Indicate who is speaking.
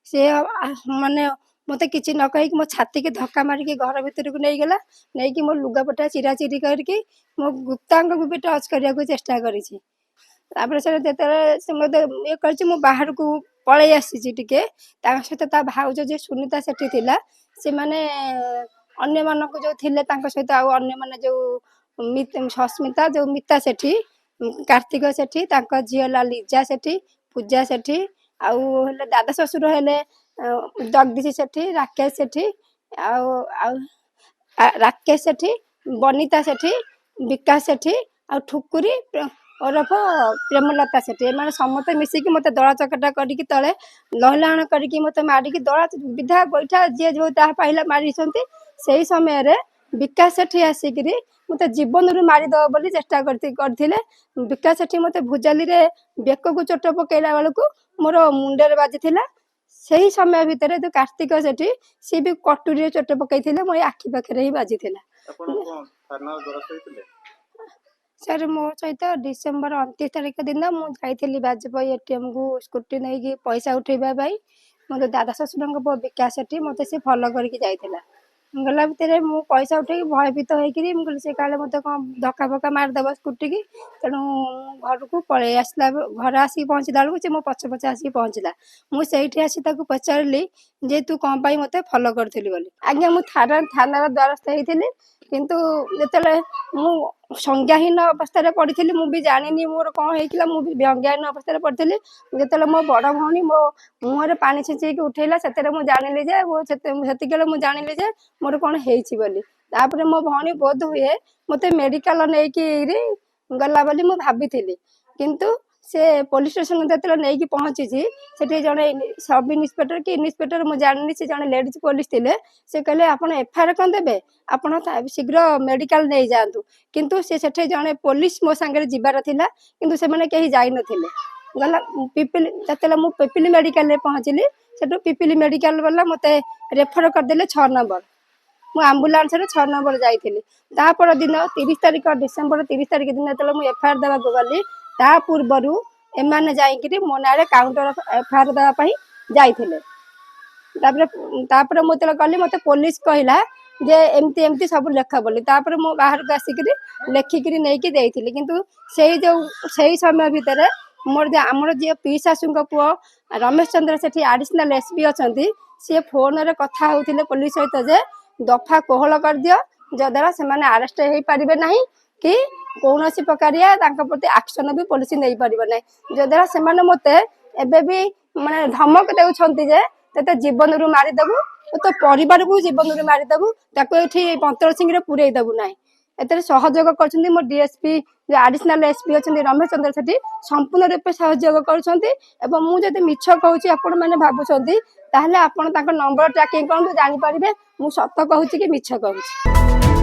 Speaker 1: ସେ ମାନେ मत कि न कहीकि मो छाती के धक्का मारिकी घर भितर को नहीं गला नहीं कि मो लुगापटा चिरा चिरी करके मो गुप्तांग को भी टच करने को चेष्टा करी से मत ये कर बाहर को पलि आसी टिके सहित ता भाउज जे सुनीता सेठी थिला से माने अन्य मानक जो थिले सहित आउ अन्य माने जो सस्मिता जो मिता सेठी कार्तिक सेठी झीला लिजा सेठी पूजा सेठी आउ दादा ससुर हेले जगदीश सेठी राकेश सेठी राकेश सेठी बनीता सेठी विकास सेठी आ ठुकुरी ओरफ प्रेमलता सेठी एम समस्त मिसिकी मत दला चकटा करके तले लहलाण करके मत मारिकी दला विधा गोईठा जी जो पाइला मारी से समय विकास सेठी आसिक मत जीवन रू मारिदेव बोली चेष्टा करते विकास सेठी मत भुजाली बेक को चोट पकड़ा बेलू मोर मुंडे बाजी से समय भितर जो कार्तिक सेठी सी भी कटुरी चोट पकई मो आखि पाखे ही बाजी सर मो सहित डिसेम्बर 29 तारिख दिन मुझे बाजपेयी एटीएम को स्कूटी नहीं पैसा उठेबाई मत दादा ससुर विकास सेठी मत सी फलो करके गला भितर मु पैसा उठे भयभीत होकर मुझे सी काले मत कौन धक्का फक्का मारिदेव स्कूटी की तेणु घर को पलि आसला घर आसिक पहुँचला बेलू से मो पछ पछ आसिक पहुँचला मुझे आसी पचारि जे तू कौन पाई मत फलो करी बोली आज्ञा मुझे थाना द्वारस्थ होती किंतु जिते मु संज्ञाहीन अवस्था पड़ी मुझे जानी मोर कौन होता मुझे व्यंग्याहीन अवस्था पड़ी जो मो बड़ भौणी मो मुहर पानी छिंचेक उठेला से जानी जे मुझे जानी जे मोर कौन होपर मो भौणी बोध हुए मत मेडिकल नहीं गला बोली मुझे भाभी किंतु से पुलिस स्टेशन जो नहीं पहुंची से जड़े सब इन्स्पेक्टर कि इन्स्पेक्टर मुझे जानी से जड़े लेडीज पुलिस थे से कहले आप एफआईआर कौन देवे आप शीघ्र मेडिकल नहीं जातु किंतु से जड़े पुलिस मो सांगे जीवार थिला किंतु से माने कहीं जाई नथिले गला पिपिली जतले मु पिपिली मेडिकल पहुंचली से पिपिली मेडिकल वाला मते रेफर करदेले 6 नंबर मु आम्बुलांस 6 नंबर जाइली तापर दिन 30 तारिख डिसेम्बर 30 तारिख दिन जो मुझे एफआईआर देवा गली ता पूर्वर एमाने जाइकरी मो नारे काउंटर एफआईआर देवाई जाते मुझे गली मत पुलिस कहला जे एमती एमती सब लेखा बोली तापर मो बाहर को आसिक लेखिकी नहीं देती किंतु से समय भितर मोर आमर जी पी शाशु पुओ रमेश चंद्र सेठी एडिशनल एसपी अच्छा सी फोन रे कथा होते पुलिस सहित जे दफा कोहल कर दियो जद्वारा से आरेस्ट हो पारे ना कि कौन प्रकार प्रति एक्शन भी पुलिस नहीं पार ना जद्वारा से मत एबे भी माने धमक दे ते जीवन रू मारिदेबू तो परिवार को जीवन रू मारिदेबू ये पंतर सिंह पूरे देबू ना एते सहयोग कर मो डीएसपी जो एडिशनल एसपी अच्छा रमेश चंद्र सेठी संपूर्ण रूपे सहयोग कर मुझे मिछ कहूँ आपण मैंने भावुंट ताहले आपण नंबर ट्रैकिंग करूँ जानीपारे मु सत कहूँ कि मिछ कहूँ।